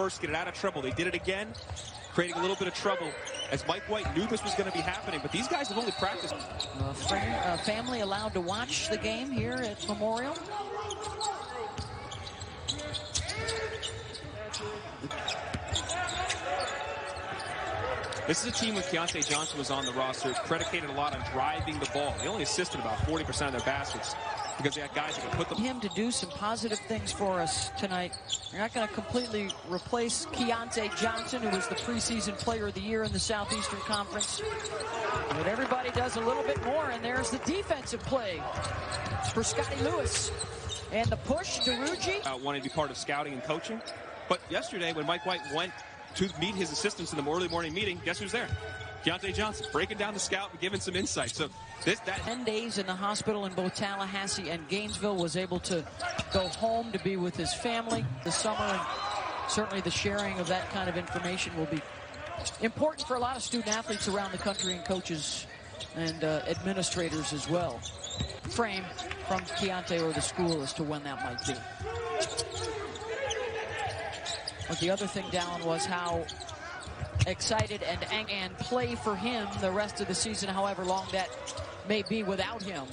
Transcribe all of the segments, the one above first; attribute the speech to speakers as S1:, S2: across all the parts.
S1: First, get it out of trouble. They did it again, creating a little bit of trouble as Mike White knew this was going to be happening, but these guys have only practiced.
S2: Family allowed to watch the game here at Memorial.
S1: This is a team when Keontae Johnson was on the roster. It's predicated a lot on driving the ball. They only assisted about 40% of their baskets because they had guys that could put them.
S2: Him to do some positive things for us tonight. You're not going to completely replace Keontae Johnson, who was the preseason player of the year in the Southeastern Conference. But everybody does a little bit more, and there's the defensive play for Scottie Lewis. And the push to Ruji.
S1: Wanting to be part of scouting and coaching. But yesterday, when Mike White went to meet his assistants in the early morning meeting, guess who's there? Keontae Johnson, breaking down the scout and giving some insight. So
S2: 10 days in the hospital in both Tallahassee and Gainesville, was able to go home to be with his family this summer, and certainly the sharing of that kind of information will be important for a lot of student athletes around the country, and coaches and administrators as well. Frame from Keontae or the school as to when that might be. But the other thing, Dallin, was how excited and play for him the rest of the season, however long that may be without him.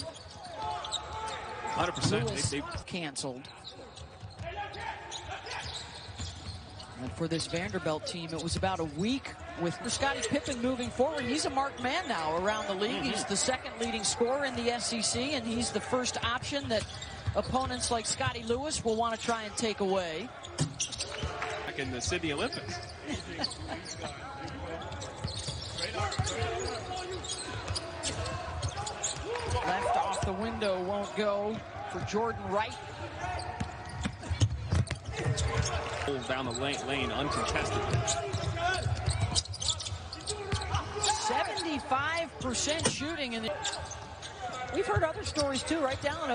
S1: 100%.
S2: They canceled. And for this Vanderbilt team, it was about a week with Scottie Pippen moving forward. He's a marked man now around the league. He's the second leading scorer in the SEC, and he's the first option that opponents like Scottie Lewis will want to try and take away.
S1: In the Sydney Olympics.
S2: Left off the window, won't go for Jordan Wright.
S1: Down the lane uncontested.
S2: 75% shooting in the... We've heard other stories too, right down,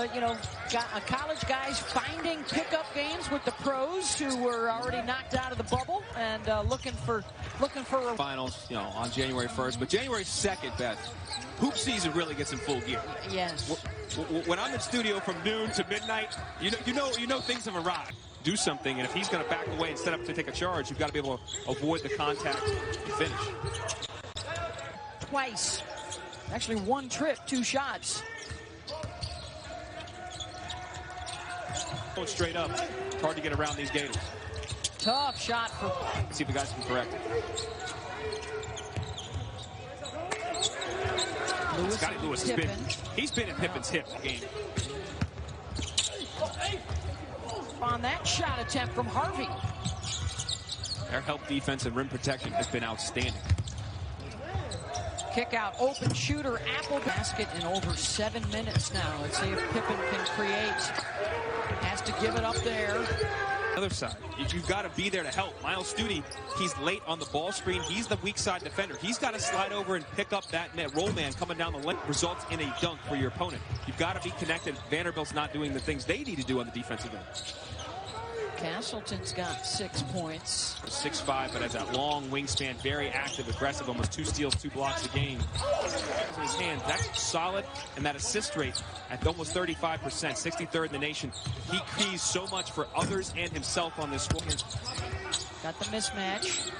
S2: college guys finding pickup games with the pros who were already knocked out of the bubble and looking for a
S1: finals, on January 1st, but January 2nd, Beth, hoop season really gets in full gear.
S2: Yes.
S1: When I'm in studio from noon to midnight, you know things have arrived. Do something, and if he's going to back away and set up to take a charge, you've got to be able to avoid the contact and finish.
S2: Twice. Actually, one trip, 2 shots.
S1: Going straight up. It's hard to get around these Gators.
S2: Tough shot for...
S1: Let's see if the guys can correct it. Scottie Lewis he's been in Pippen's hip game.
S2: On that shot attempt from Harvey.
S1: Their help defense and rim protection has been outstanding.
S2: Kick out, open shooter, Apple basket in over 7 minutes now. Let's see if Pippen can create. Has to give it up there.
S1: Other side, you've got to be there to help. Miles Studi, he's late on the ball screen. He's the weak side defender. He's got to slide over and pick up that roll man coming down the lane. Results in a dunk for your opponent. You've got to be connected. Vanderbilt's not doing the things they need to do on the defensive end.
S2: Castleton's got 6 points.
S1: 6'5", but has that long wingspan, very active, aggressive, almost 2 steals, 2 blocks a game. In his hands, that's solid, and that assist rate at almost 35%, 63rd in the nation. He keys so much for others and himself on this score.
S2: Got the mismatch.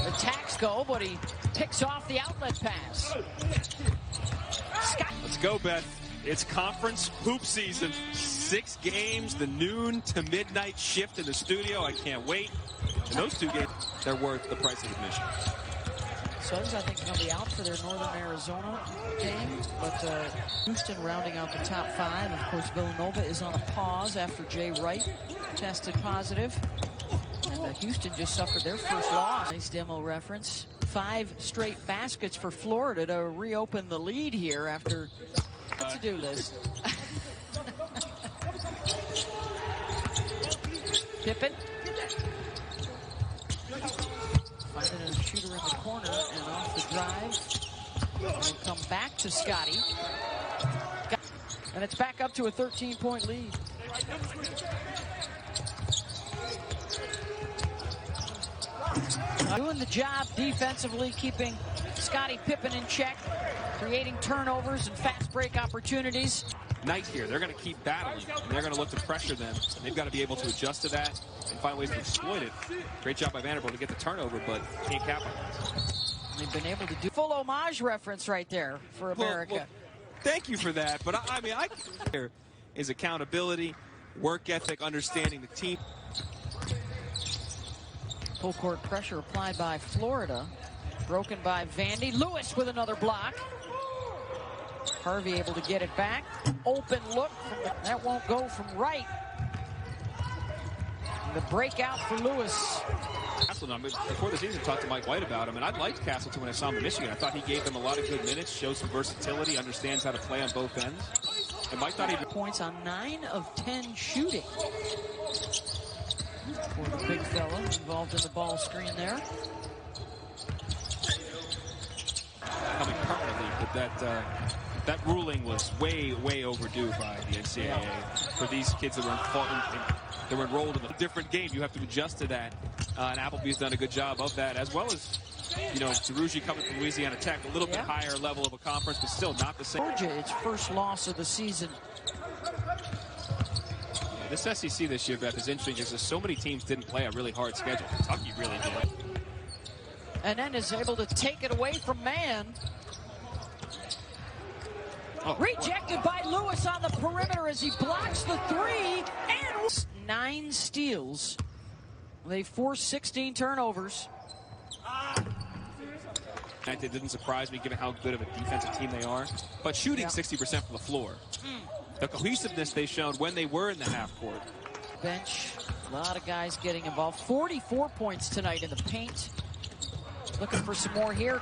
S2: Attacks go, but he picks off the outlet pass.
S1: Let's go, Beth. It's conference hoop season. 6 games, the noon to midnight shift in the studio. I can't wait. And those 2 games, they're worth the price of admission.
S2: Suggs, I think, going to be out for their Northern Arizona game. But Houston rounding out the top 5. Of course, Villanova is on a pause after Jay Wright tested positive. And Houston just suffered their first loss. Nice demo reference. 5 straight baskets for Florida to reopen the lead here after... to-do list. Pippen. Finding a shooter in the corner and off the drive. It'll come back to Scottie. And it's back up to a 13-point lead. Doing the job defensively, keeping Scottie Pippen in check, creating turnovers and fast break opportunities.
S1: night here. They're going to keep battling, and they're going to look to pressure them. And they've got to be able to adjust to that and find ways to exploit it. Great job by Vanderbilt to get the turnover, but can't capitalize.
S2: They've been able to do full homage reference right there for America.
S1: Well, thank you for that. But I mean, there is accountability, work ethic, understanding the team.
S2: Full court pressure applied by Florida. Broken by Vandy. Lewis with another block. Harvey able to get it back. Open look. That won't go from right. The breakout for Lewis.
S1: Castleton, before the season, I talked to Mike White about him, and I liked Castleton when I saw him in Michigan. I thought he gave them a lot of good minutes, shows some versatility, understands how to play on both ends. And Mike thought he'd
S2: points on 9 of 10 shooting. For the big fella involved in the ball screen there.
S1: Coming permanently, but that ruling was way overdue by the NCAA for these kids that were enrolled in a different game. You have to adjust to that, and Appleby's done a good job of that, as well as, you know, DeRougy coming from Louisiana Tech, a little bit higher level of a conference, but still not the same.
S2: Georgia, its first loss of the season.
S1: This SEC this year, Beth, is interesting because so many teams didn't play a really hard schedule. Kentucky really did.
S2: And then is able to take it away from Mann. Oh, rejected by Lewis on the perimeter as he blocks the three. And 9 steals. They forced 16 turnovers.
S1: It didn't surprise me given how good of a defensive team they are. But shooting 60% from the floor. The cohesiveness they showed when they were in the half court.
S2: Bench, a lot of guys getting involved. 44 points tonight in the paint. Looking for some more here.